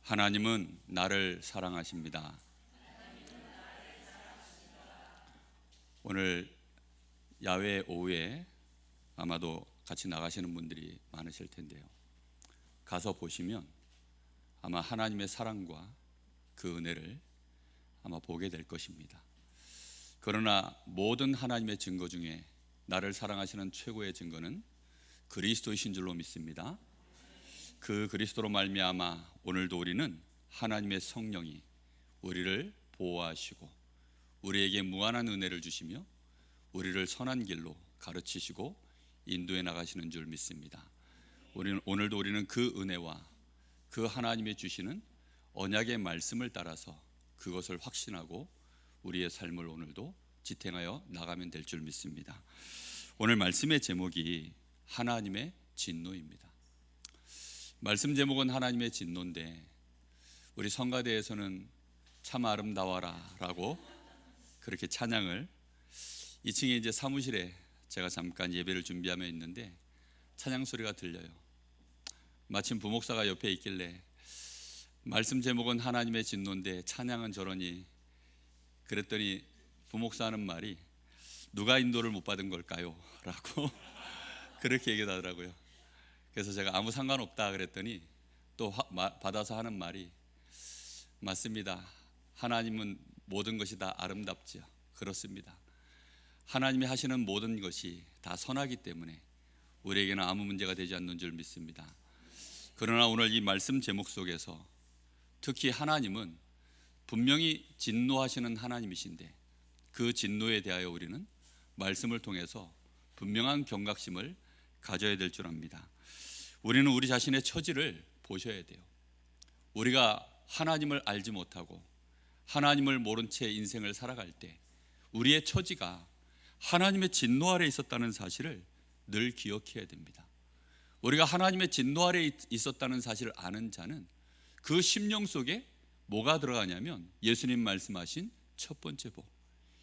하나님은 나를 사랑하십니다. 오늘 야외 오후에 아마도 같이 나가시는 분들이 많으실 텐데요, 가서 보시면 아마 하나님의 사랑과 그 은혜를 아마 보게 될 것입니다. 그러나 모든 하나님의 증거 중에 나를 사랑하시는 최고의 증거는 그리스도이신 줄로 믿습니다. 그 그리스도로 말미암아 오늘도 우리는 하나님의 성령이 우리를 보호하시고 우리에게 무한한 은혜를 주시며 우리를 선한 길로 가르치시고 인도해 나가시는 줄 믿습니다. 오늘도 우리는 그 은혜와 그 하나님이 주시는 언약의 말씀을 따라서 그것을 확신하고 우리의 삶을 오늘도 지탱하여 나가면 될 줄 믿습니다. 오늘 말씀의 제목이 하나님의 진노입니다. 말씀 제목은 하나님의 진노인데 우리 성가대에서는 참 아름다워라 라고 그렇게 찬양을, 2층에 이제 사무실에 제가 잠깐 예배를 준비하며 있는데 찬양 소리가 들려요. 마침 부목사가 옆에 있길래 말씀 제목은 하나님의 진노인데 찬양은 저러니, 그랬더니 부목사 하는 말이 누가 인도를 못 받은 걸까요? 라고 그렇게 얘기하더라고요. 그래서 제가 아무 상관없다 그랬더니 또 받아서 하는 말이 맞습니다. 하나님은 모든 것이 다 아름답죠. 그렇습니다. 하나님이 하시는 모든 것이 다 선하기 때문에 우리에게는 아무 문제가 되지 않는 줄 믿습니다. 그러나 오늘 이 말씀 제목 속에서 특히 하나님은 분명히 진노하시는 하나님이신데 그 진노에 대하여 우리는 말씀을 통해서 분명한 경각심을 가져야 될 줄 압니다. 우리는 우리 자신의 처지를 보셔야 돼요. 우리가 하나님을 알지 못하고 하나님을 모른 채 인생을 살아갈 때 우리의 처지가 하나님의 진노 아래 있었다는 사실을 늘 기억해야 됩니다. 우리가 하나님의 진노 아래 있었다는 사실을 아는 자는 그 심령 속에 뭐가 들어가냐면 예수님 말씀하신 첫 번째 복,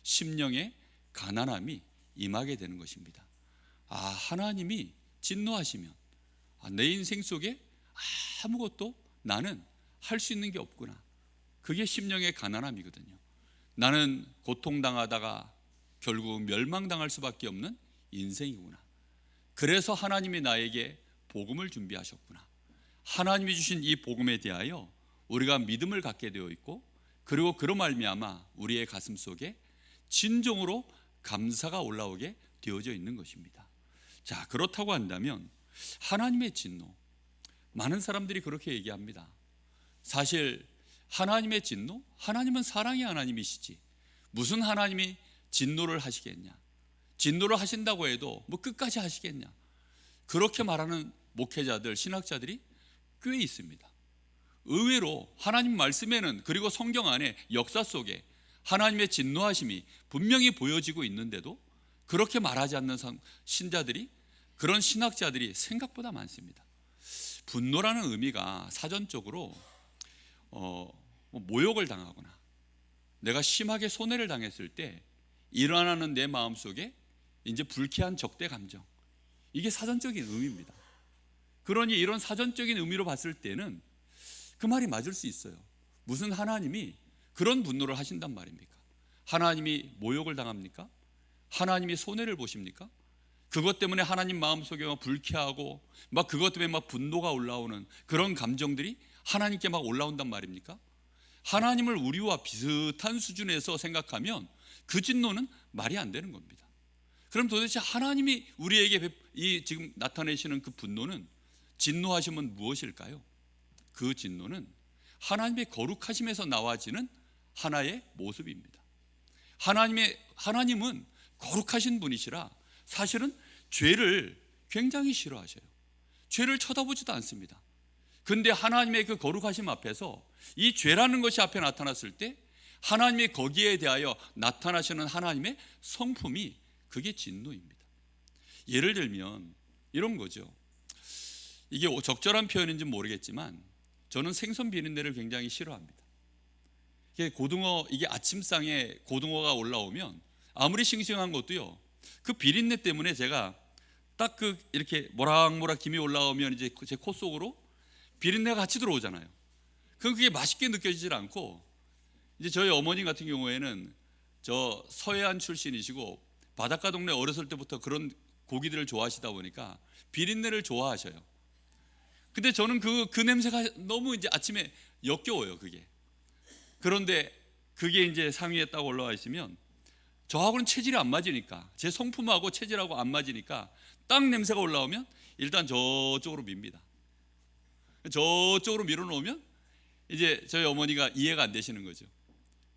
심령의 가난함이 임하게 되는 것입니다. 하나님이 진노하시면 내 인생 속에 아무것도 나는 할 수 있는 게 없구나. 그게 심령의 가난함이거든요. 나는 고통당하다가 결국 멸망당할 수밖에 없는 인생이구나. 그래서 하나님이 나에게 복음을 준비하셨구나. 하나님이 주신 이 복음에 대하여 우리가 믿음을 갖게 되어 있고, 그리고 그로 말미암아 우리의 가슴 속에 진정으로 감사가 올라오게 되어져 있는 것입니다. 자, 그렇다고 한다면 하나님의 진노, 많은 사람들이 그렇게 얘기합니다. 사실 하나님의 진노? 하나님은 사랑의 하나님이시지 무슨 하나님이 진노를 하시겠냐, 진노를 하신다고 해도 뭐 끝까지 하시겠냐, 그렇게 말하는 목회자들, 신학자들이 꽤 있습니다. 의외로 하나님 말씀에는, 그리고 성경 안에 역사 속에 하나님의 진노하심이 분명히 보여지고 있는데도 그렇게 말하지 않는 신자들이, 그런 신학자들이 생각보다 많습니다. 분노라는 의미가 사전적으로 모욕을 당하거나 내가 심하게 손해를 당했을 때 일어나는 내 마음속에 이제 불쾌한 적대 감정, 이게 사전적인 의미입니다. 그러니 이런 사전적인 의미로 봤을 때는 그 말이 맞을 수 있어요. 무슨 하나님이 그런 분노를 하신단 말입니까? 하나님이 모욕을 당합니까? 하나님이 손해를 보십니까? 그것 때문에 하나님 마음속에 막 불쾌하고 막 그것 때문에 막 분노가 올라오는 그런 감정들이 하나님께 막 올라온단 말입니까? 하나님을 우리와 비슷한 수준에서 생각하면 그 진노는 말이 안 되는 겁니다. 그럼 도대체 하나님이 우리에게 이 지금 나타내시는 그 분노는, 진노하심은 무엇일까요? 그 진노는 하나님의 거룩하심에서 나와지는 하나의 모습입니다. 하나님은 거룩하신 분이시라 사실은 죄를 굉장히 싫어하셔요. 죄를 쳐다보지도 않습니다. 근데 하나님의 그 거룩하심 앞에서 이 죄라는 것이 앞에 나타났을 때 하나님이 거기에 대하여 나타나시는 하나님의 성품이, 그게 진노입니다. 예를 들면 이런 거죠. 이게 적절한 표현인지 모르겠지만 저는 생선 비린내를 굉장히 싫어합니다. 이게 아침상에 고등어가 올라오면 아무리 싱싱한 것도요, 그 비린내 때문에 제가 딱 이렇게 모락모락 김이 올라오면 이제 제 코 속으로 비린내가 같이 들어오잖아요. 그럼 그게 맛있게 느껴지질 않고, 이제 저희 어머님 같은 경우에는 저 서해안 출신이시고 바닷가 동네 어렸을 때부터 그런 고기들을 좋아하시다 보니까 비린내를 좋아하셔요. 근데 저는 그 냄새가 너무 이제 아침에 역겨워요, 그게. 그런데 그게 이제 상위에 딱 올라와 있으면 저하고는 체질이 안 맞으니까, 제 성품하고 체질하고 안 맞으니까 딱 냄새가 올라오면 일단 저쪽으로 밉니다. 저쪽으로 밀어놓으면 이제 저희 어머니가 이해가 안 되시는 거죠.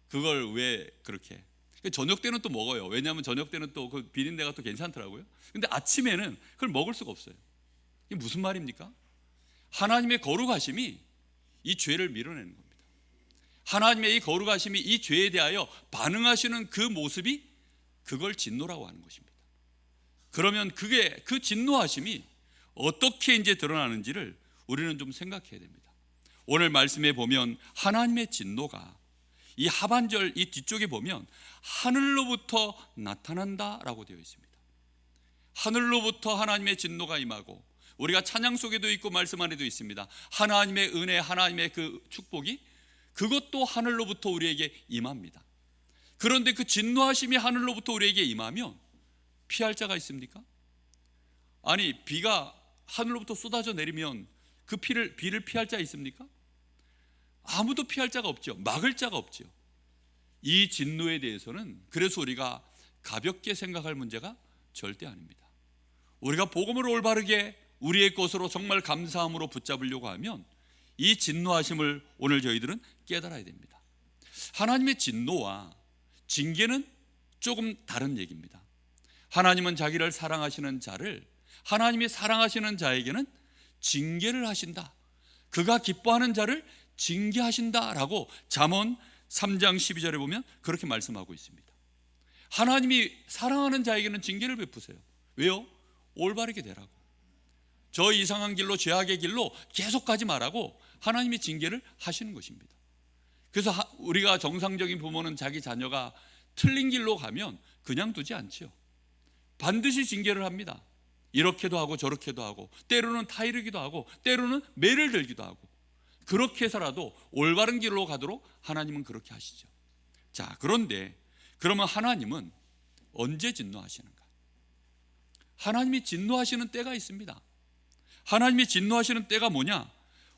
그걸 왜 그렇게. 저녁 때는 또 먹어요. 왜냐하면 저녁 때는 또 그 비린내가 또 괜찮더라고요. 근데 아침에는 그걸 먹을 수가 없어요. 이게 무슨 말입니까? 하나님의 거룩하심이 이 죄를 밀어내는 겁니다. 하나님의 이 거룩하심이 이 죄에 대하여 반응하시는 그 모습이, 그걸 진노라고 하는 것입니다. 그러면 그게, 그 진노하심이 어떻게 이제 드러나는지를 우리는 좀 생각해야 됩니다. 오늘 말씀에 보면 하나님의 진노가 이 하반절 이 뒤쪽에 보면 하늘로부터 나타난다라고 되어 있습니다. 하늘로부터 하나님의 진노가 임하고, 우리가 찬양 속에도 있고 말씀 안에도 있습니다. 하나님의 은혜, 하나님의 그 축복이 그것도 하늘로부터 우리에게 임합니다. 그런데 그 진노하심이 하늘로부터 우리에게 임하면 피할 자가 있습니까? 아니, 비가 하늘로부터 쏟아져 내리면 그 비를 피할 자 있습니까? 아무도 피할 자가 없죠. 막을 자가 없죠. 이 진노에 대해서는 그래서 우리가 가볍게 생각할 문제가 절대 아닙니다. 우리가 복음을 올바르게 우리의 것으로 정말 감사함으로 붙잡으려고 하면 이 진노하심을 오늘 저희들은 깨달아야 됩니다. 하나님의 진노와 징계는 조금 다른 얘기입니다. 하나님은 자기를 사랑하시는 자를, 하나님이 사랑하시는 자에게는 징계를 하신다. 그가 기뻐하는 자를 징계하신다라고 잠언 3장 12절에 보면 그렇게 말씀하고 있습니다. 하나님이 사랑하는 자에게는 징계를 베푸세요. 왜요? 올바르게 되라고. 저 이상한 길로, 죄악의 길로 계속 가지 말라고 하나님이 징계를 하시는 것입니다. 그래서 우리가 정상적인 부모는 자기 자녀가 틀린 길로 가면 그냥 두지 않지요. 반드시 징계를 합니다. 이렇게도 하고 저렇게도 하고, 때로는 타이르기도 하고, 때로는 매를 들기도 하고, 그렇게 해서라도 올바른 길로 가도록 하나님은 그렇게 하시죠. 자, 그런데 그러면 하나님은 언제 진노하시는가? 하나님이 진노하시는 때가 있습니다. 하나님이 진노하시는 때가 뭐냐?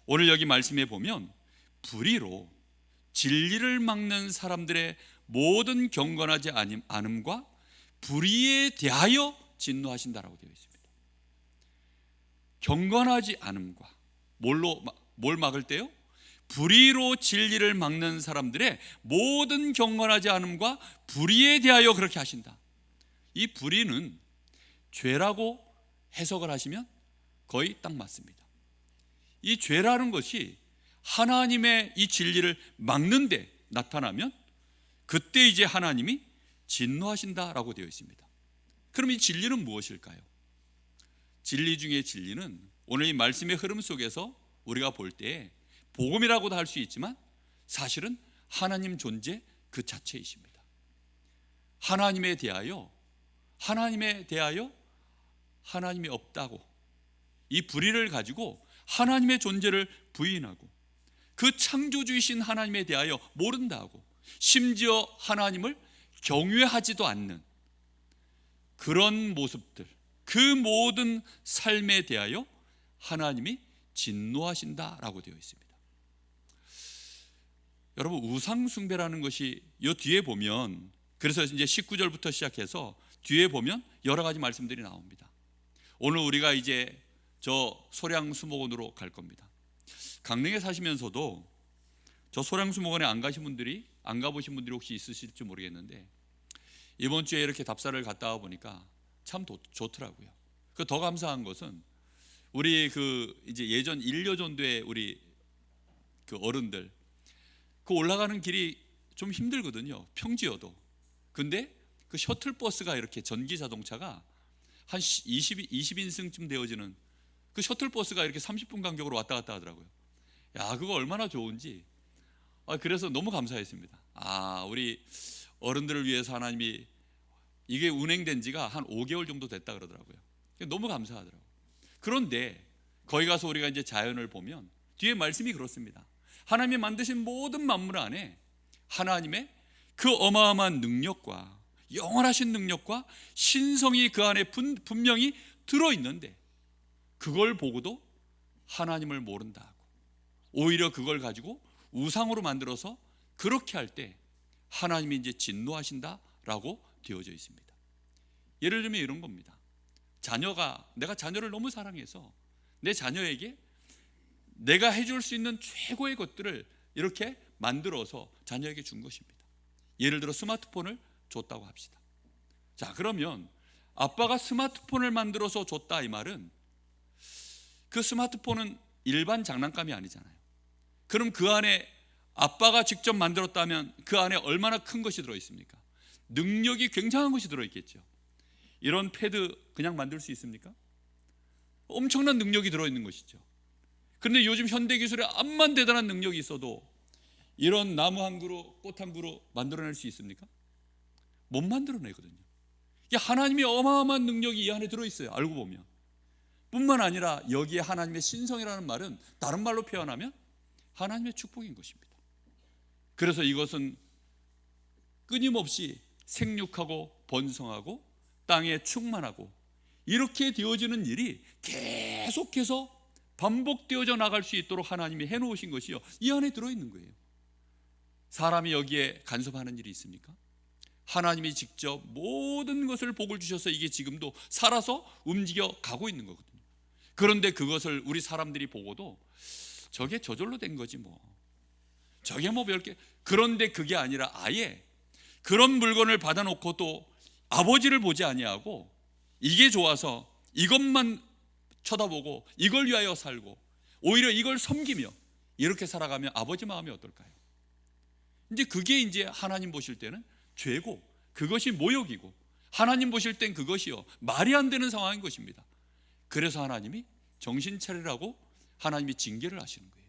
오늘 여기 말씀해 보면 불의로 진리를 막는 사람들의 모든 경건하지 않음과 불의에 대하여 진노하신다라고 되어 있습니다. 경건하지 않음과 뭘 막을 때요? 불의로 진리를 막는 사람들의 모든 경건하지 않음과 불의에 대하여 그렇게 하신다. 이 불의는 죄라고 해석을 하시면 거의 딱 맞습니다. 이 죄라는 것이 하나님의 이 진리를 막는 데 나타나면 그때 이제 하나님이 진노하신다라고 되어 있습니다. 그럼 이 진리는 무엇일까요? 진리 중에 진리는 오늘 이 말씀의 흐름 속에서 우리가 볼 때 복음이라고도 할 수 있지만 사실은 하나님 존재 그 자체이십니다. 하나님에 대하여 하나님이 없다고, 이 불의를 가지고 하나님의 존재를 부인하고, 그 창조주이신 하나님에 대하여 모른다고, 심지어 하나님을 경외하지도 않는 그런 모습들, 그 모든 삶에 대하여 하나님이 진노하신다라고 되어 있습니다. 여러분, 우상숭배라는 것이 이 뒤에 보면, 그래서 이제 19절부터 시작해서 뒤에 보면 여러 가지 말씀들이 나옵니다. 오늘 우리가 이제 저 소량수목원으로 갈 겁니다. 강릉에 사시면서도 저 소량수목원에 안 가보신 분들이 혹시 있으실지 모르겠는데, 이번 주에 이렇게 답사를 갔다 와 보니까 참 좋더라고요. 그 더 감사한 것은 우리 그 이제 예전 일려전도에 우리 그 어른들 그 올라가는 길이 좀 힘들거든요. 평지여도. 근데 그 셔틀버스가 이렇게 전기 자동차가 한 20인승쯤 되어지는 그 셔틀버스가 이렇게 30분 간격으로 왔다 갔다 하더라고요. 야, 그거 얼마나 좋은지. 그래서 너무 감사했습니다. 우리 어른들을 위해서 하나님이, 이게 운행된 지가 한 5개월 정도 됐다 그러더라고요. 너무 감사하더라고요. 그런데 거기 가서 우리가 이제 자연을 보면 뒤에 말씀이 그렇습니다. 하나님이 만드신 모든 만물 안에 하나님의 그 어마어마한 능력과 영원하신 능력과 신성이 그 안에 분명히 들어있는데, 그걸 보고도 하나님을 모른다, 오히려 그걸 가지고 우상으로 만들어서 그렇게 할 때 하나님이 이제 진노하신다라고 되어져 있습니다. 예를 들면 이런 겁니다. 내가 자녀를 너무 사랑해서 내 자녀에게 내가 해줄 수 있는 최고의 것들을 이렇게 만들어서 자녀에게 준 것입니다. 예를 들어 스마트폰을 줬다고 합시다. 자, 그러면 아빠가 스마트폰을 만들어서 줬다, 이 말은 그 스마트폰은 일반 장난감이 아니잖아요. 그럼 그 안에 아빠가 직접 만들었다면 그 안에 얼마나 큰 것이 들어있습니까? 능력이 굉장한 것이 들어있겠죠. 이런 패드 그냥 만들 수 있습니까? 엄청난 능력이 들어있는 것이죠. 그런데 요즘 현대기술에 암만 대단한 능력이 있어도 이런 나무 한 그루, 꽃 한 그루 만들어낼 수 있습니까? 못 만들어내거든요. 이게 하나님의 어마어마한 능력이 이 안에 들어있어요, 알고 보면. 뿐만 아니라 여기에 하나님의 신성이라는 말은 다른 말로 표현하면 하나님의 축복인 것입니다. 그래서 이것은 끊임없이 생육하고 번성하고 땅에 충만하고 이렇게 되어지는 일이 계속해서 반복되어져 나갈 수 있도록 하나님이 해놓으신 것이요, 이 안에 들어있는 거예요. 사람이 여기에 간섭하는 일이 있습니까? 하나님이 직접 모든 것을 복을 주셔서 이게 지금도 살아서 움직여 가고 있는 거거든요. 그런데 그것을 우리 사람들이 보고도 저게 저절로 된 거지 뭐, 저게 뭐 별게. 그런데 그게 아니라 아예 그런 물건을 받아놓고 또 아버지를 보지 아니하고 이게 좋아서 이것만 쳐다보고 이걸 위하여 살고 오히려 이걸 섬기며 이렇게 살아가면 아버지 마음이 어떨까요? 이제 그게 이제 하나님 보실 때는 죄고, 그것이 모욕이고, 하나님 보실 땐 그것이요 말이 안 되는 상황인 것입니다. 그래서 하나님이 정신 차리라고 하나님이 징계를 하시는 거예요.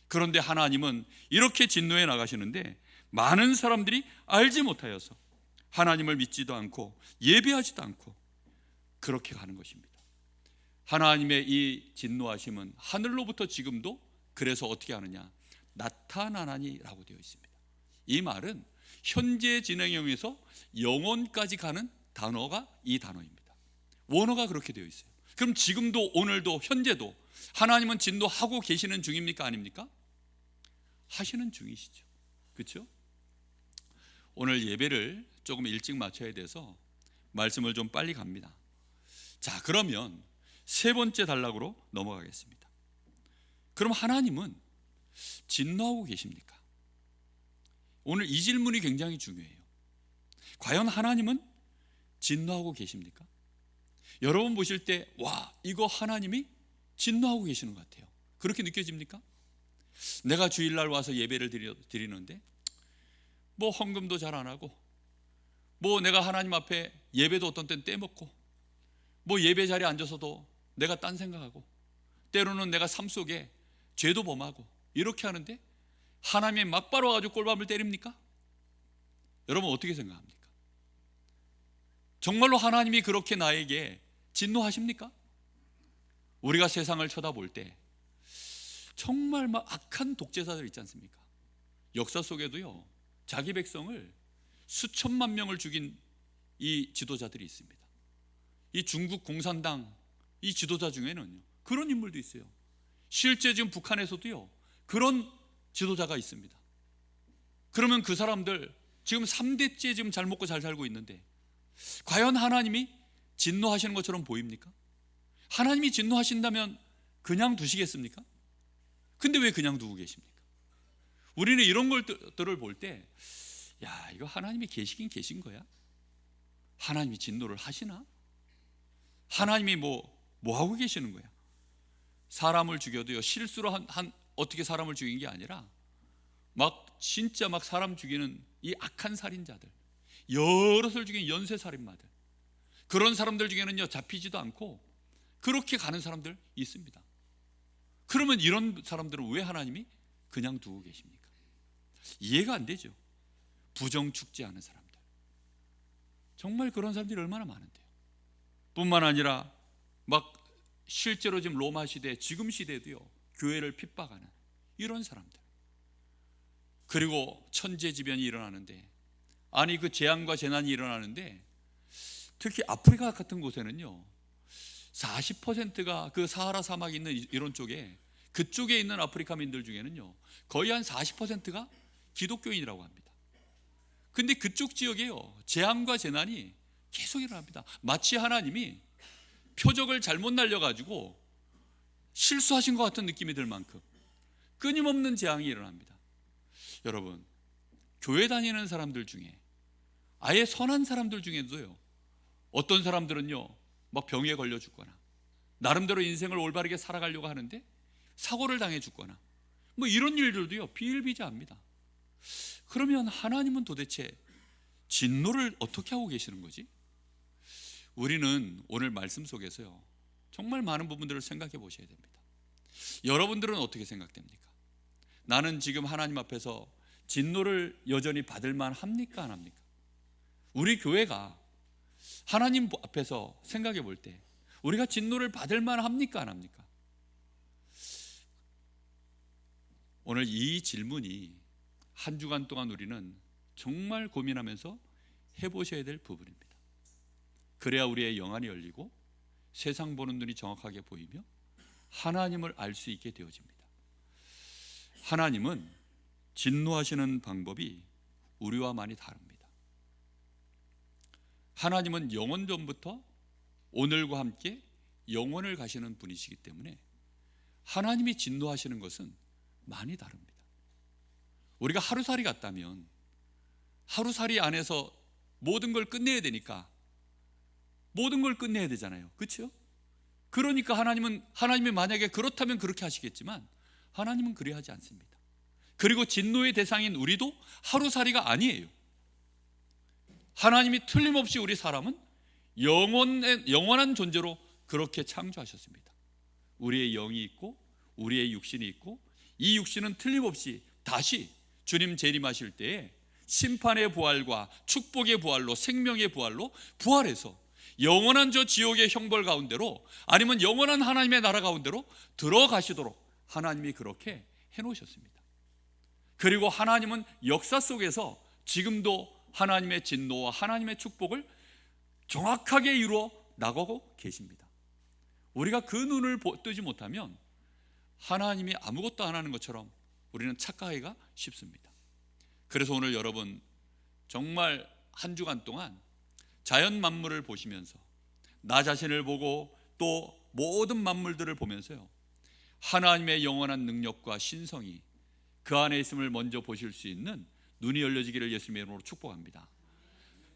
그런데 하나님은 이렇게 진노해 나가시는데 많은 사람들이 알지 못하여서 하나님을 믿지도 않고 예배하지도 않고 그렇게 가는 것입니다. 하나님의 이 진노하심은 하늘로부터 지금도 그래서 어떻게 하느냐, 나타나나니라고 되어 있습니다. 이 말은 현재 진행형에서 영원까지 가는 단어가 이 단어입니다. 원어가 그렇게 되어 있어요. 그럼 지금도, 오늘도, 현재도 하나님은 진노하고 계시는 중입니까, 아닙니까? 하시는 중이시죠. 그렇죠? 오늘 예배를 조금 일찍 마쳐야 돼서 말씀을 좀 빨리 갑니다. 자, 그러면 세 번째 단락으로 넘어가겠습니다. 그럼 하나님은 진노하고 계십니까? 오늘 이 질문이 굉장히 중요해요. 과연 하나님은 진노하고 계십니까? 여러분 보실 때, 와, 이거 하나님이 진노하고 계시는 것 같아요. 그렇게 느껴집니까? 내가 주일날 와서 예배를 드리는데 뭐 헌금도 잘 안 하고, 뭐 내가 하나님 앞에 예배도 어떤 때는 떼먹고, 뭐 예배 자리에 앉아서도 내가 딴 생각하고, 때로는 내가 삶 속에 죄도 범하고 이렇게 하는데 하나님이 막바로 와가지고 꼴밥을 때립니까? 여러분 어떻게 생각합니까? 정말로 하나님이 그렇게 나에게 진노하십니까? 우리가 세상을 쳐다볼 때 정말 막 악한 독재자들 있지 않습니까? 역사 속에도요, 자기 백성을 수천만 명을 죽인 이 지도자들이 있습니다. 이 중국 공산당 이 지도자 중에는 그런 인물도 있어요. 실제 지금 북한에서도요 그런 지도자가 있습니다. 그러면 그 사람들 지금 3대째 지금 잘 먹고 잘 살고 있는데 과연 하나님이 진노하시는 것처럼 보입니까? 하나님이 진노하신다면 그냥 두시겠습니까? 근데 왜 그냥 두고 계십니까? 우리는 이런 것들을 볼 때, 야, 이거 하나님이 계시긴 계신 거야? 하나님이 진노를 하시나? 하나님이 뭐 하고 계시는 거야? 사람을 죽여도요, 실수로 어떻게 사람을 죽인 게 아니라 막 진짜 막 사람 죽이는 이 악한 살인자들, 여럿을 죽인 연쇄살인마들, 그런 사람들 중에는요 잡히지도 않고 그렇게 가는 사람들 있습니다. 그러면 이런 사람들은 왜 하나님이 그냥 두고 계십니까? 이해가 안 되죠. 부정축제하는 사람들, 정말 그런 사람들이 얼마나 많은데요. 뿐만 아니라 막 실제로 지금 로마 시대, 지금 시대도요 교회를 핍박하는 이런 사람들, 그리고 천재지변이 일어나는데, 아니 그 재앙과 재난이 일어나는데, 특히 아프리카 같은 곳에는요 40%가 그 사하라 사막이 있는 이런 쪽에, 그쪽에 있는 아프리카민들 중에는요 거의 한 40%가 기독교인이라고 합니다. 근데 그쪽 지역에요 재앙과 재난이 계속 일어납니다. 마치 하나님이 표적을 잘못 날려가지고 실수하신 것 같은 느낌이 들 만큼 끊임없는 재앙이 일어납니다. 여러분, 교회 다니는 사람들 중에, 아예 선한 사람들 중에도요 어떤 사람들은요 막 병에 걸려 죽거나 나름대로 인생을 올바르게 살아가려고 하는데 사고를 당해 죽거나 뭐 이런 일들도요 비일비재합니다. 그러면 하나님은 도대체 진노를 어떻게 하고 계시는 거지? 우리는 오늘 말씀 속에서요 정말 많은 부분들을 생각해 보셔야 됩니다. 여러분들은 어떻게 생각됩니까? 나는 지금 하나님 앞에서 진노를 여전히 받을 만합니까? 안 합니까? 우리 교회가 하나님 앞에서 생각해 볼 때 우리가 진노를 받을 만합니까? 안 합니까? 오늘 이 질문이 한 주간 동안 우리는 정말 고민하면서 해보셔야 될 부분입니다. 그래야 우리의 영안이 열리고 세상 보는 눈이 정확하게 보이며 하나님을 알 수 있게 되어집니다. 하나님은 진노하시는 방법이 우리와 많이 다릅니다. 하나님은 영원 전부터 오늘과 함께 영원을 가시는 분이시기 때문에 하나님이 진노하시는 것은 많이 다릅니다. 우리가 하루살이 같다면 하루살이 안에서 모든 걸 끝내야 되니까 모든 걸 끝내야 되잖아요. 그렇죠? 그러니까 하나님이 만약에 그렇다면 그렇게 하시겠지만 하나님은 그리하지 않습니다. 그리고 진노의 대상인 우리도 하루살이가 아니에요. 하나님이 틀림없이 우리 사람은 영원한 존재로 그렇게 창조하셨습니다. 우리의 영이 있고 우리의 육신이 있고, 이 육신은 틀림없이 다시 주님 재림하실 때에 심판의 부활과 축복의 부활로, 생명의 부활로 부활해서 영원한 저 지옥의 형벌 가운데로, 아니면 영원한 하나님의 나라 가운데로 들어가시도록 하나님이 그렇게 해놓으셨습니다. 그리고 하나님은 역사 속에서 지금도 하나님의 진노와 하나님의 축복을 정확하게 이루어 나가고 계십니다. 우리가 그 눈을 뜨지 못하면 하나님이 아무것도 안 하는 것처럼 우리는 착각하기가 쉽습니다. 그래서 오늘 여러분 정말 한 주간 동안 자연 만물을 보시면서, 나 자신을 보고 또 모든 만물들을 보면서요 하나님의 영원한 능력과 신성이 그 안에 있음을 먼저 보실 수 있는 눈이 열려지기를 예수님의 이름으로 축복합니다.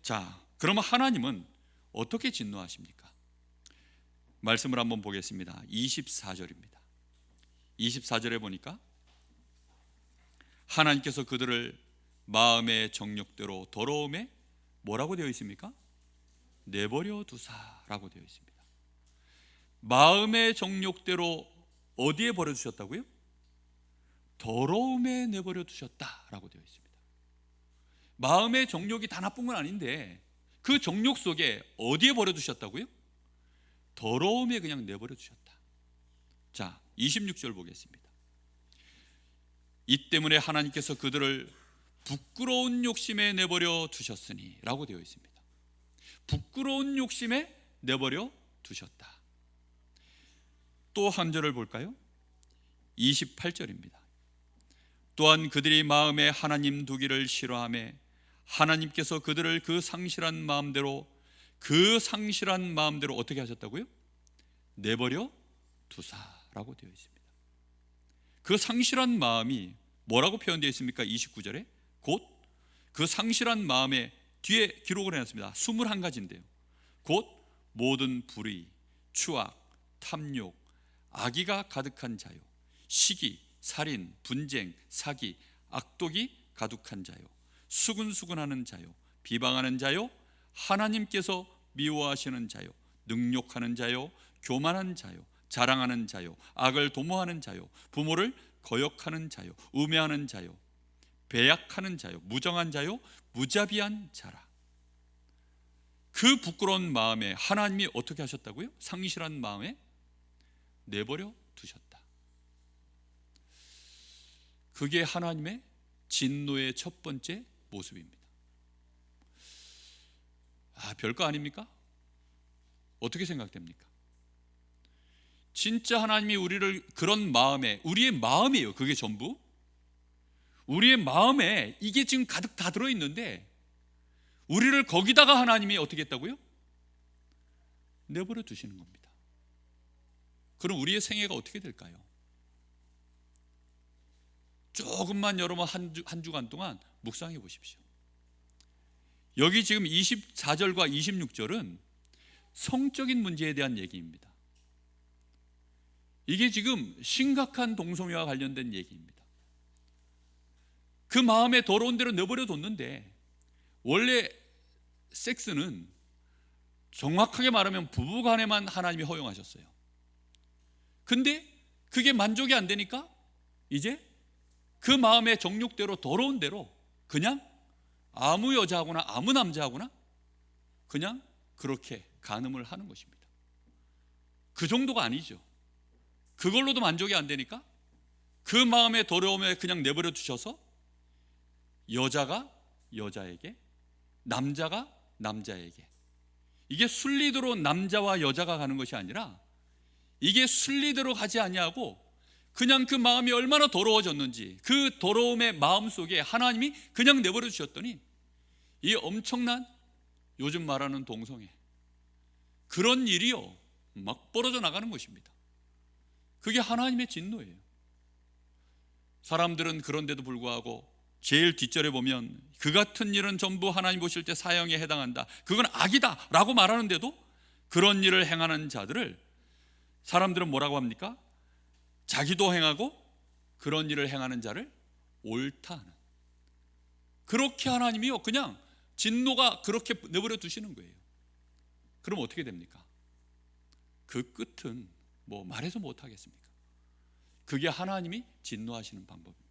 자, 그러면 하나님은 어떻게 진노하십니까? 말씀을 한번 보겠습니다. 24절입니다. 24절에 보니까 하나님께서 그들을 마음의 정욕대로 더러움에 뭐라고 되어 있습니까? 내버려 두사라고 되어 있습니다. 마음의 정욕대로 어디에 버려두셨다고요? 더러움에 내버려 두셨다라고 되어 있습니다. 마음의 정욕이 다 나쁜 건 아닌데 그 정욕 속에 어디에 버려두셨다고요? 더러움에 그냥 내버려 두셨다. 자, 26절 보겠습니다. 이 때문에 하나님께서 그들을 부끄러운 욕심에 내버려 두셨으니 라고 되어 있습니다. 부끄러운 욕심에 내버려 두셨다. 또 한 절을 볼까요? 28절입니다. 또한 그들이 마음에 하나님 두기를 싫어하며 하나님께서 그들을 그 상실한 마음대로 어떻게 하셨다고요? 내버려 두사라고 되어 있습니다. 그 상실한 마음이 뭐라고 표현되어 있습니까? 29절에 곧 그 상실한 마음에 뒤에 기록을 해놨습니다. 21가지인데요. 곧 모든 불의, 추악, 탐욕, 악의가 가득한 자요, 시기, 살인, 분쟁, 사기, 악독이 가득한 자요, 수근수근하는 자요, 비방하는 자요, 하나님께서 미워하시는 자요, 능욕하는 자요, 교만한 자요, 자랑하는 자요, 악을 도모하는 자요, 부모를 거역하는 자요, 우매하는 자요, 배약하는 자요, 무정한 자요, 무자비한 자라. 그 부끄러운 마음에 하나님이 어떻게 하셨다고요? 상실한 마음에 내버려 두셨다. 그게 하나님의 진노의 첫 번째 모습입니다. 별거 아닙니까? 어떻게 생각됩니까? 진짜 하나님이 우리를 그런 마음에, 우리의 마음이에요. 그게 전부 우리의 마음에 이게 지금 가득 다 들어있는데 우리를 거기다가 하나님이 어떻게 했다고요? 내버려 두시는 겁니다. 그럼 우리의 생애가 어떻게 될까요? 조금만 여러분 한 주간 동안 묵상해 보십시오. 여기 지금 24절과 26절은 성적인 문제에 대한 얘기입니다. 이게 지금 심각한 동성애와 관련된 얘기입니다. 그 마음에 더러운 대로 내버려 뒀는데, 원래 섹스는 정확하게 말하면 부부간에만 하나님이 허용하셨어요. 근데 그게 만족이 안 되니까 이제 그 마음의 정욕대로, 더러운 대로 그냥 아무 여자하고나 아무 남자하고나 그냥 그렇게 간음을 하는 것입니다. 그 정도가 아니죠. 그걸로도 만족이 안 되니까 그 마음의 더러움에 그냥 내버려 두셔서 여자가 여자에게, 남자가 남자에게, 이게 순리대로 남자와 여자가 가는 것이 아니라 이게 순리대로 가지 아니하고 그냥 그 마음이 얼마나 더러워졌는지, 그 더러움의 마음 속에 하나님이 그냥 내버려 주셨더니 이 엄청난 요즘 말하는 동성애, 그런 일이요 막 벌어져 나가는 것입니다. 그게 하나님의 진노예요. 사람들은 그런데도 불구하고 제일 뒷절에 보면 그 같은 일은 전부 하나님 보실 때 사형에 해당한다, 그건 악이다 라고 말하는데도 그런 일을 행하는 자들을 사람들은 뭐라고 합니까? 자기도 행하고 그런 일을 행하는 자를 옳다 하는, 그렇게 하나님이요 그냥 진노가 그렇게 내버려 두시는 거예요. 그럼 어떻게 됩니까? 그 끝은 뭐 말해서 못하겠습니까? 그게 하나님이 진노하시는 방법입니다.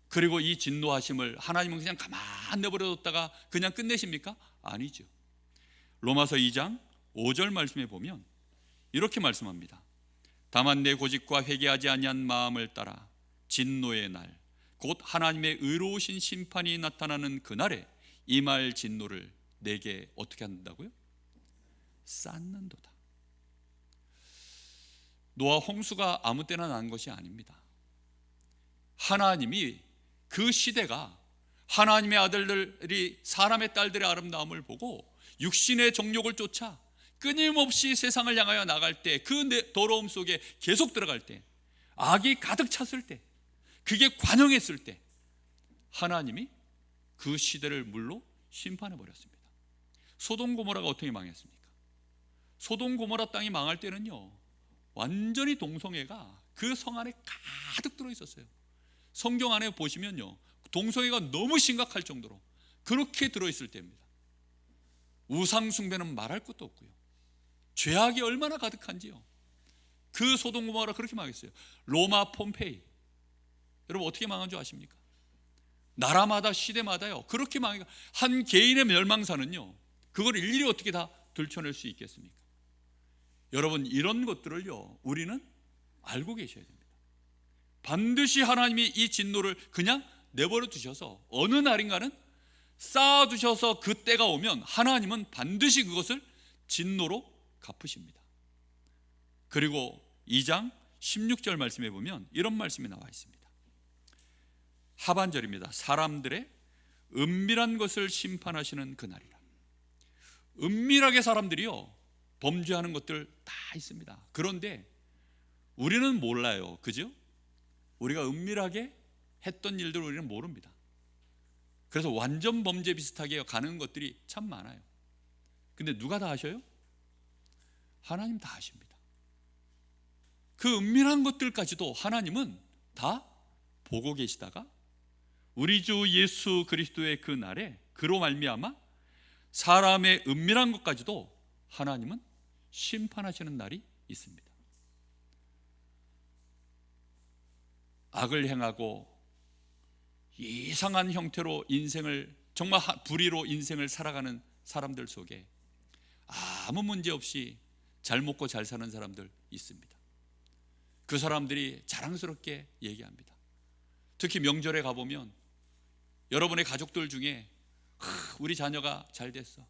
그리고 이 진노하심을 하나님은 그냥 가만 내버려뒀다가 그냥 끝내십니까? 아니죠. 로마서 2장 5절 말씀에 보면 이렇게 말씀합니다. 다만 내 고집과 회개하지 아니한 마음을 따라 진노의 날, 곧 하나님의 의로우신 심판이 나타나는 그날에 임할 진노를 내게 어떻게 한다고요? 쌓는도다. 노아 홍수가 아무 때나 난 것이 아닙니다. 하나님이 그 시대가 하나님의 아들들이 사람의 딸들의 아름다움을 보고 육신의 정욕을 쫓아 끊임없이 세상을 향하여 나갈 때, 그 더러움 속에 계속 들어갈 때, 악이 가득 찼을 때, 그게 관영했을 때 하나님이 그 시대를 물로 심판해 버렸습니다. 소돔 고모라가 어떻게 망했습니까? 소돔 고모라 땅이 망할 때는요 완전히 동성애가 그 성 안에 가득 들어 있었어요. 성경 안에 보시면요 동성애가 너무 심각할 정도로 그렇게 들어있을 때입니다. 우상 숭배는 말할 것도 없고요, 죄악이 얼마나 가득한지요. 그 소돔 고모라 그렇게 망했어요. 로마 폼페이, 여러분 어떻게 망한 줄 아십니까? 나라마다 시대마다요 그렇게 망해. 한 개인의 멸망사는요 그걸 일일이 어떻게 다 들춰낼 수 있겠습니까? 여러분 이런 것들을요 우리는 알고 계셔야 됩니다. 반드시 하나님이 이 진노를 그냥 내버려 두셔서 어느 날인가는 쌓아두셔서 그 때가 오면 하나님은 반드시 그것을 진노로 갚으십니다. 그리고 2장 16절 말씀에 보면 이런 말씀이 나와 있습니다. 하반절입니다. 사람들의 은밀한 것을 심판하시는 그날이라. 은밀하게 사람들이요 범죄하는 것들 다 있습니다. 그런데 우리는 몰라요, 그죠? 우리가 은밀하게 했던 일들을 우리는 모릅니다. 그래서 완전 범죄 비슷하게 가는 것들이 참 많아요. 근데 누가 다 하셔요? 하나님 다 하십니다. 그 은밀한 것들까지도 하나님은 다 보고 계시다가 우리 주 예수 그리스도의 그 날에 그로 말미암아 사람의 은밀한 것까지도 하나님은 심판하시는 날이 있습니다. 악을 행하고 이상한 형태로 인생을, 정말 불의로 인생을 살아가는 사람들 속에 아무 문제 없이 잘 먹고 잘 사는 사람들 있습니다. 그 사람들이 자랑스럽게 얘기합니다. 특히 명절에 가보면 여러분의 가족들 중에 우리 자녀가 잘 됐어,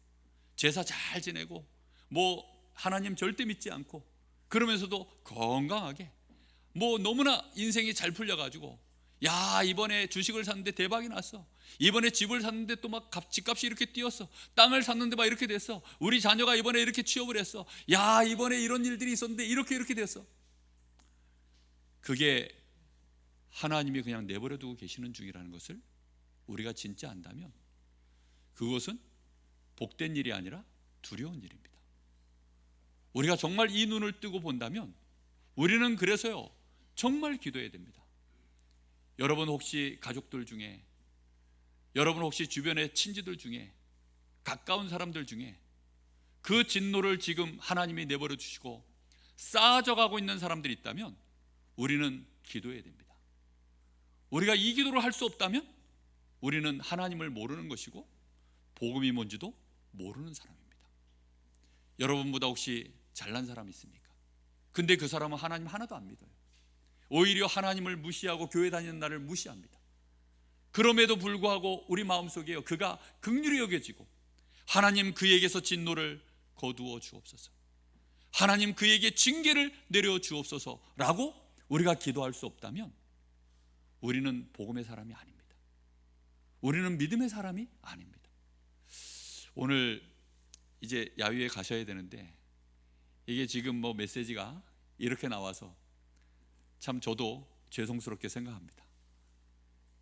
제사 잘 지내고 뭐 하나님 절대 믿지 않고 그러면서도 건강하게 뭐 너무나 인생이 잘 풀려가지고, 야 이번에 주식을 샀는데 대박이 났어, 이번에 집을 샀는데 또 막 집값이 이렇게 뛰었어, 땅을 샀는데 막 이렇게 됐어, 우리 자녀가 이번에 이렇게 취업을 했어, 야 이번에 이런 일들이 있었는데 이렇게 됐어. 그게 하나님이 그냥 내버려 두고 계시는 중이라는 것을 우리가 진짜 안다면 그것은 복된 일이 아니라 두려운 일입니다. 우리가 정말 이 눈을 뜨고 본다면 우리는 그래서요 정말 기도해야 됩니다. 여러분 혹시 가족들 중에, 여러분 혹시 주변의 친지들 중에, 가까운 사람들 중에 그 진노를 지금 하나님이 내버려 주시고 쌓아져 가고 있는 사람들이 있다면 우리는 기도해야 됩니다. 우리가 이 기도를 할 수 없다면 우리는 하나님을 모르는 것이고 복음이 뭔지도 모르는 사람입니다. 여러분보다 혹시 잘난 사람 있습니까? 근데 그 사람은 하나님 하나도 안 믿어요. 오히려 하나님을 무시하고 교회 다니는 나를 무시합니다. 그럼에도 불구하고 우리 마음속에요 그가 긍휼히 여겨지고 하나님 그에게서 진노를 거두어 주옵소서, 하나님 그에게 징계를 내려 주옵소서라고 우리가 기도할 수 없다면 우리는 복음의 사람이 아닙니다. 우리는 믿음의 사람이 아닙니다. 오늘 이제 야유회 가셔야 되는데 이게 지금 뭐 메시지가 이렇게 나와서 참 저도 죄송스럽게 생각합니다.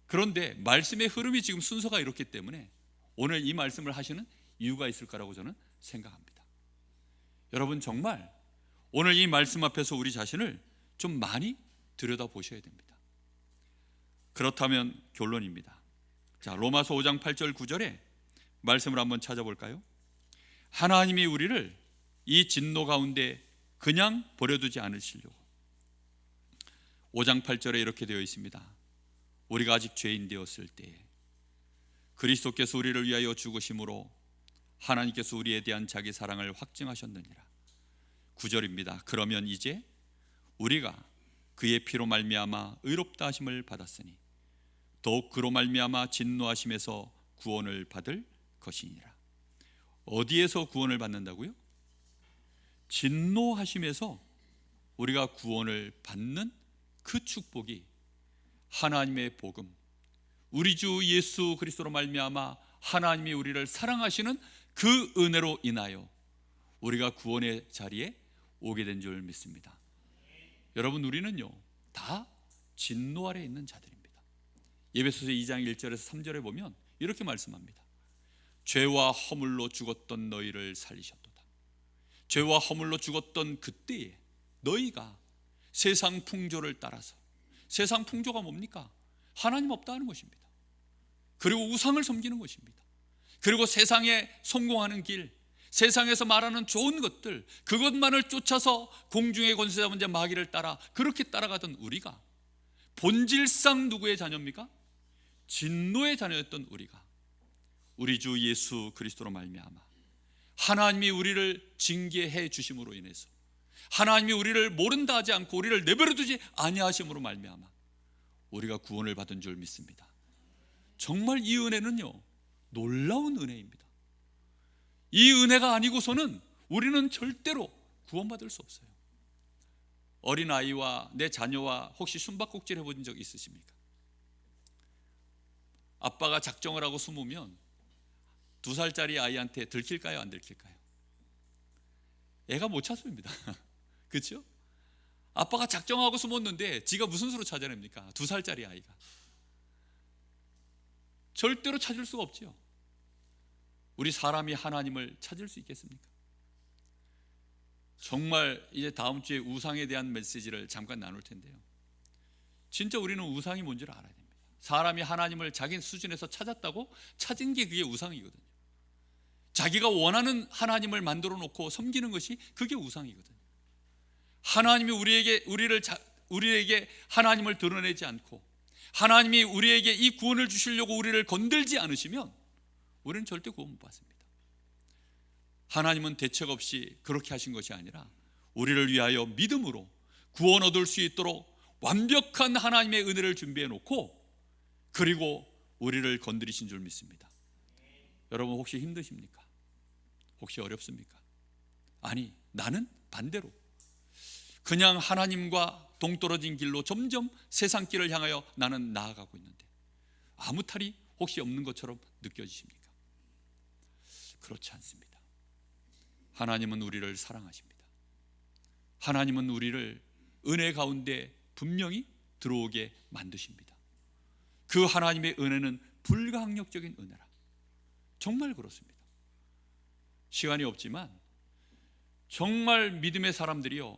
그런데 말씀의 흐름이 지금 순서가 이렇기 때문에 오늘 이 말씀을 하시는 이유가 있을 거라고 저는 생각합니다. 여러분 정말 오늘 이 말씀 앞에서 우리 자신을 좀 많이 들여다보셔야 됩니다. 그렇다면 결론입니다. 자, 로마서 5장 8절 9절에 말씀을 한번 찾아볼까요? 하나님이 우리를 이 진노 가운데 그냥 버려두지 않으시려고. 5장 8절에 이렇게 되어 있습니다. 우리가 아직 죄인 되었을 때에 그리스도께서 우리를 위하여 죽으심으로 하나님께서 우리에 대한 자기 사랑을 확증하셨느니라. 9절입니다. 그러면 이제 우리가 그의 피로 말미암아 의롭다 하심을 받았으니 더욱 그로 말미암아 진노하심에서 구원을 받을 것이니라. 어디에서 구원을 받는다고요? 진노하심에서 우리가 구원을 받는 그 축복이 하나님의 복음, 우리 주 예수 그리스도로 말미암아 하나님이 우리를 사랑하시는 그 은혜로 인하여 우리가 구원의 자리에 오게 된 줄 믿습니다. 여러분 우리는요 다 진노 아래 있는 자들입니다. 에베소서 2장 1절에서 3절에 보면 이렇게 말씀합니다. 죄와 허물로 죽었던 너희를 살리셨도다. 죄와 허물로 죽었던 그때에 너희가 세상 풍조를 따라서, 세상 풍조가 뭡니까? 하나님 없다는 것입니다. 그리고 우상을 섬기는 것입니다. 그리고 세상에 성공하는 길, 세상에서 말하는 좋은 것들, 그것만을 쫓아서 공중의 권세 잡은 자 마귀를 따라 그렇게 따라가던 우리가 본질상 누구의 자녀입니까? 진노의 자녀였던 우리가 우리 주 예수 그리스도로 말미암아 하나님이 우리를 징계해 주심으로 인해서, 하나님이 우리를 모른다 하지 않고 우리를 내버려 두지 아니하심으로 말미암아 우리가 구원을 받은 줄 믿습니다. 정말 이 은혜는요 놀라운 은혜입니다. 이 은혜가 아니고서는 우리는 절대로 구원받을 수 없어요. 어린아이와 내 자녀와 혹시 숨바꼭질 해본 적 있으십니까? 아빠가 작정을 하고 숨으면 2살짜리 아이한테 들킬까요? 안 들킬까요? 애가 못 찾습니다. 그렇죠? 아빠가 작정하고 숨었는데 지가 무슨 수로 찾아냅니까? 2살짜리 아이가 절대로 찾을 수가 없죠. 우리 사람이 하나님을 찾을 수 있겠습니까? 정말 이제 다음 주에 우상에 대한 메시지를 잠깐 나눌 텐데요, 진짜 우리는 우상이 뭔지를 알아야 됩니다. 사람이 하나님을 자기 수준에서 찾았다고 찾은 게 그게 우상이거든요. 자기가 원하는 하나님을 만들어 놓고 섬기는 것이 그게 우상이거든요. 하나님이 우리에게 하나님을 드러내지 않고 하나님이 우리에게 이 구원을 주시려고 우리를 건들지 않으시면 우리는 절대 구원 못 받습니다. 하나님은 대책 없이 그렇게 하신 것이 아니라 우리를 위하여 믿음으로 구원 얻을 수 있도록 완벽한 하나님의 은혜를 준비해 놓고 그리고 우리를 건드리신 줄 믿습니다. 여러분 혹시 힘드십니까? 혹시 어렵습니까? 아니, 나는 반대로 그냥 하나님과 동떨어진 길로 점점 세상 길을 향하여 나는 나아가고 있는데 아무 탈이 혹시 없는 것처럼 느껴지십니까? 그렇지 않습니다. 하나님은 우리를 사랑하십니다. 하나님은 우리를 은혜 가운데 분명히 들어오게 만드십니다. 그 하나님의 은혜는 불가항력적인 은혜라. 정말 그렇습니다. 시간이 없지만 정말 믿음의 사람들이요,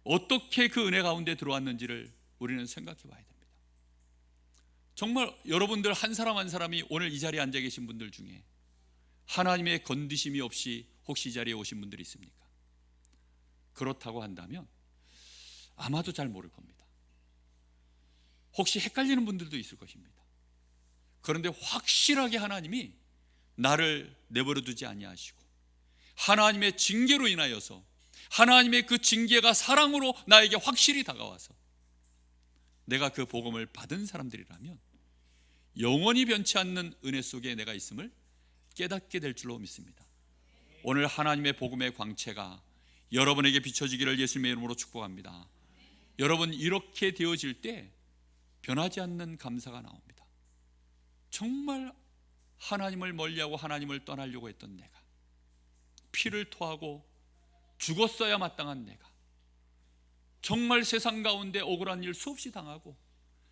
어떻게 그 은혜 가운데 들어왔는지를 우리는 생각해 봐야 됩니다. 정말 여러분들 한 사람 한 사람이 오늘 이 자리에 앉아 계신 분들 중에 하나님의 건드심이 없이 혹시 이 자리에 오신 분들이 있습니까? 그렇다고 한다면 아마도 잘 모를 겁니다. 혹시 헷갈리는 분들도 있을 것입니다. 그런데 확실하게 하나님이 나를 내버려 두지 아니하시고 하나님의 징계로 인하여서 하나님의 그 징계가 사랑으로 나에게 확실히 다가와서 내가 그 복음을 받은 사람들이라면 영원히 변치 않는 은혜 속에 내가 있음을 깨닫게 될 줄로 믿습니다. 오늘 하나님의 복음의 광채가 여러분에게 비춰지기를 예수님의 이름으로 축복합니다. 여러분, 이렇게 되어질 때 변하지 않는 감사가 나옵니다. 정말 하나님을 멀리하고 하나님을 떠나려고 했던 내가, 피를 토하고 죽었어야 마땅한 내가, 정말 세상 가운데 억울한 일 수없이 당하고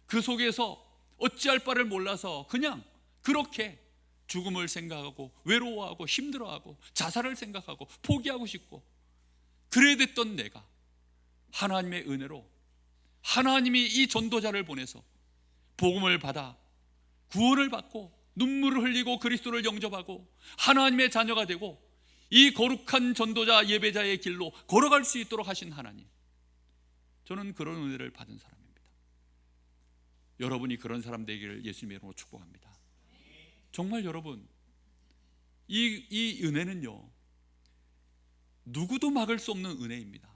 그 속에서 어찌할 바를 몰라서 그냥 그렇게 죽음을 생각하고 외로워하고 힘들어하고 자살을 생각하고 포기하고 싶고 그래 됐던 내가 하나님의 은혜로 하나님이 이 전도자를 보내서 복음을 받아 구원을 받고 눈물을 흘리고 그리스도를 영접하고 하나님의 자녀가 되고 이 거룩한 전도자 예배자의 길로 걸어갈 수 있도록 하신 하나님, 저는 그런 은혜를 받은 사람입니다. 여러분이 그런 사람 되기를 예수님의 이름으로 축복합니다. 정말 여러분, 이 은혜는요, 누구도 막을 수 없는 은혜입니다.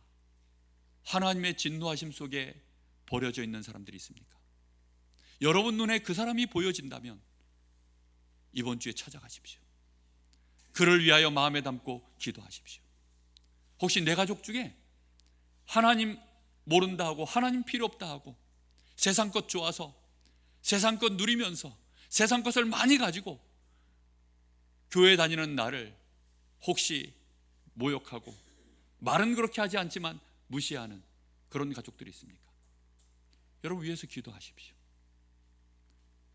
하나님의 진노하심 속에 버려져 있는 사람들이 있습니까? 여러분 눈에 그 사람이 보여진다면 이번 주에 찾아가십시오. 그를 위하여 마음에 담고 기도하십시오. 혹시 내 가족 중에 하나님 모른다 하고 하나님 필요 없다 하고 세상 것 좋아서 세상 것 누리면서 세상 것을 많이 가지고 교회 다니는 나를 혹시 모욕하고 말은 그렇게 하지 않지만 무시하는 그런 가족들이 있습니까? 여러분 위해서 기도하십시오.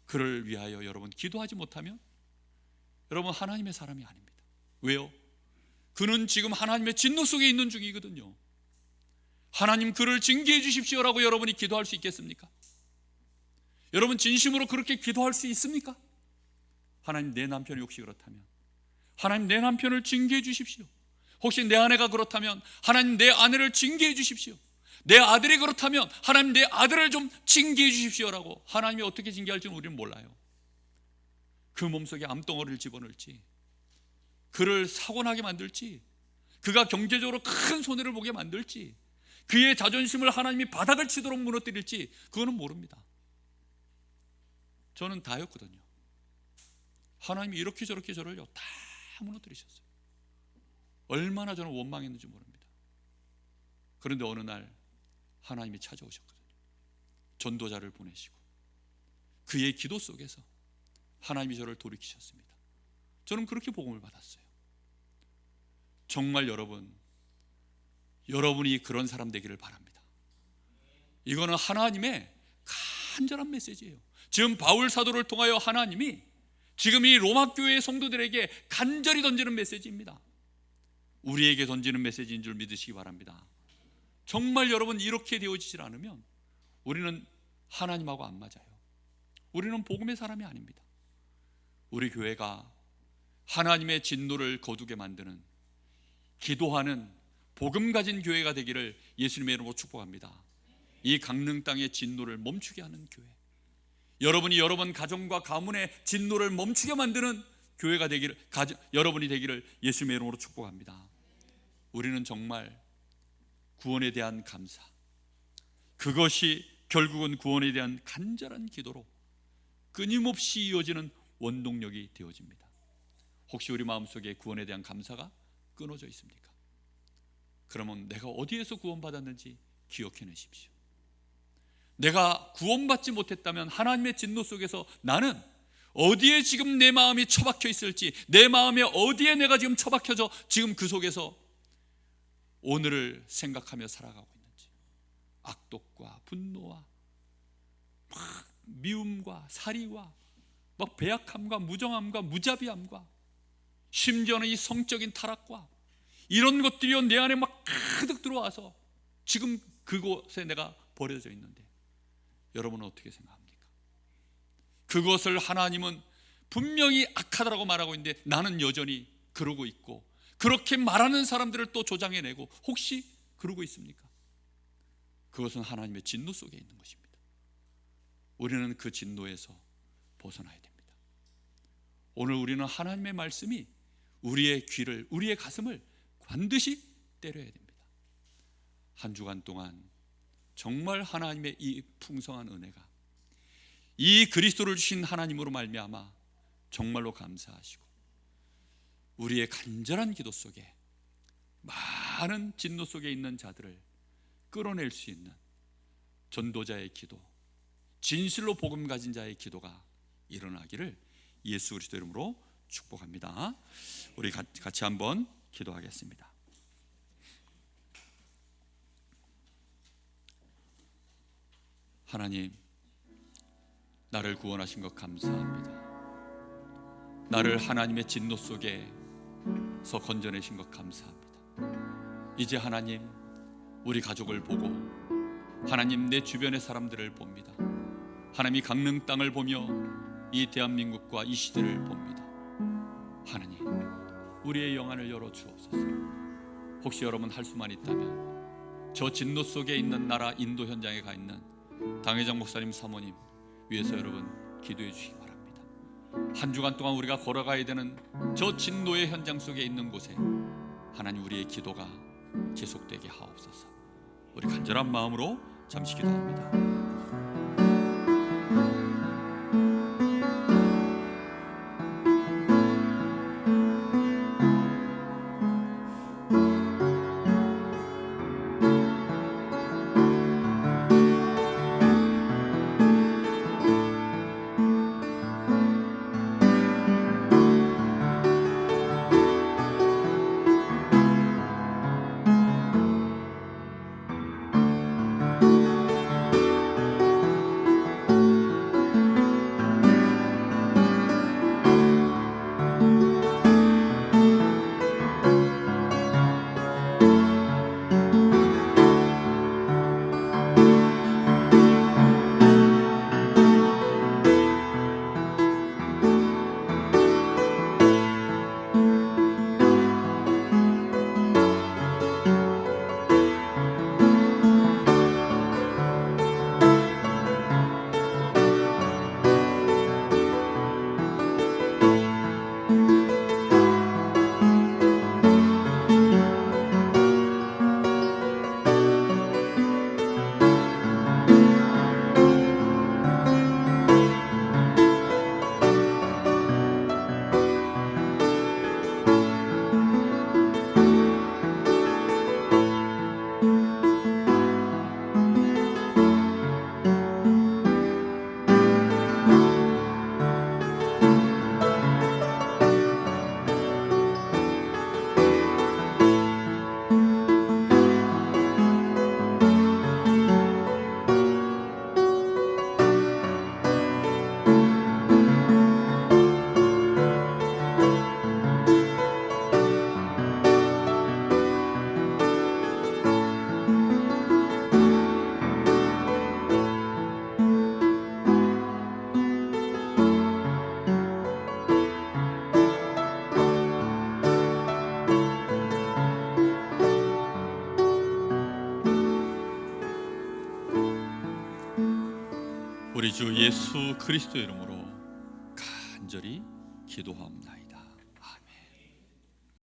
그를 위하여 여러분 기도하지 못하면 여러분 하나님의 사람이 아닙니다. 왜요? 그는 지금 하나님의 진노 속에 있는 중이거든요. 하나님 그를 징계해 주십시오라고 여러분이 기도할 수 있겠습니까? 여러분 진심으로 그렇게 기도할 수 있습니까? 하나님 내 남편이 혹시 그렇다면 하나님 내 남편을 징계해 주십시오. 혹시 내 아내가 그렇다면 하나님 내 아내를 징계해 주십시오. 내 아들이 그렇다면 하나님 내 아들을 좀 징계해 주십시오라고. 하나님이 어떻게 징계할지는 우리는 몰라요. 그 몸속에 암덩어리를 집어넣을지, 그를 사고나게 만들지, 그가 경제적으로 큰 손해를 보게 만들지, 그의 자존심을 하나님이 바닥을 치도록 무너뜨릴지 그거는 모릅니다. 저는 다였거든요. 하나님이 이렇게 저렇게 저를요 다 무너뜨리셨어요. 얼마나 저는 원망했는지 모릅니다. 그런데 어느 날 하나님이 찾아오셨거든요. 전도자를 보내시고 그의 기도 속에서 하나님이 저를 돌이키셨습니다. 저는 그렇게 복음을 받았어요. 정말 여러분이 그런 사람 되기를 바랍니다. 이거는 하나님의 간절한 메시지예요. 지금 바울 사도를 통하여 하나님이 지금 이 로마 교회의 성도들에게 간절히 던지는 메시지입니다. 우리에게 던지는 메시지인 줄 믿으시기 바랍니다. 정말 여러분 이렇게 되어지질 않으면 우리는 하나님하고 안 맞아요. 우리는 복음의 사람이 아닙니다. 우리 교회가 하나님의 진노를 거두게 만드는 기도하는 복음 가진 교회가 되기를 예수님의 이름으로 축복합니다. 이 강릉 땅의 진노를 멈추게 하는 교회, 여러분이 여러분 가정과 가문의 진노를 멈추게 만드는 교회가 되기를, 여러분이 되기를 예수님의 이름으로 축복합니다. 우리는 정말 구원에 대한 감사, 그것이 결국은 구원에 대한 간절한 기도로 끊임없이 이어지는 원동력이 되어집니다. 혹시 우리 마음속에 구원에 대한 감사가 끊어져 있습니까? 그러면 내가 어디에서 구원받았는지 기억해내십시오. 내가 구원받지 못했다면 하나님의 진노 속에서 나는 어디에 지금 내 마음이 처박혀 있을지, 내 마음에 어디에 내가 지금 처박혀져 지금 그 속에서 오늘을 생각하며 살아가고 있는지, 악독과 분노와 막 미움과 살이와 막 배약함과 무정함과 무자비함과 심지어는 이 성적인 타락과 이런 것들이 내 안에 막 가득 들어와서 지금 그곳에 내가 버려져 있는데 여러분은 어떻게 생각합니까? 그것을 하나님은 분명히 악하다라고 말하고 있는데 나는 여전히 그러고 있고, 그렇게 말하는 사람들을 또 조장해내고 혹시 그러고 있습니까? 그것은 하나님의 진노 속에 있는 것입니다. 우리는 그 진노에서 벗어나야 됩니다. 오늘 우리는 하나님의 말씀이 우리의 귀를, 우리의 가슴을 반드시 때려야 됩니다. 한 주간 동안 정말 하나님의 이 풍성한 은혜가 이 그리스도를 주신 하나님으로 말미암아 정말로 감사하시고, 우리의 간절한 기도 속에 많은 진노 속에 있는 자들을 끌어낼 수 있는 전도자의 기도, 진실로 복음 가진 자의 기도가 일어나기를 예수 그리스도 이름으로 축복합니다. 우리 같이 한번 기도하겠습니다. 하나님, 나를 구원하신 것 감사합니다. 나를 하나님의 진노 속에서 건져내신 것 감사합니다. 이제 하나님, 우리 가족을 보고 하나님 내 주변의 사람들을 봅니다. 하나님이 강릉 땅을 보며 이 대한민국과 이 시대를 봅니다. 하나님, 우리의 영안을 열어 주옵소서. 혹시 여러분 할 수만 있다면 저 진노 속에 있는 나라 인도 현장에 가 있는 당회장 목사님, 사모님 위해서 여러분 기도해 주시기 바랍니다. 한 주간 동안 우리가 걸어가야 되는 저 진노의 현장 속에 있는 곳에 하나님 우리의 기도가 지속되게 하옵소서. 우리 간절한 마음으로 잠시 기도합니다. 우리 주 예수 그리스도 이름으로 간절히 기도하옵나이다.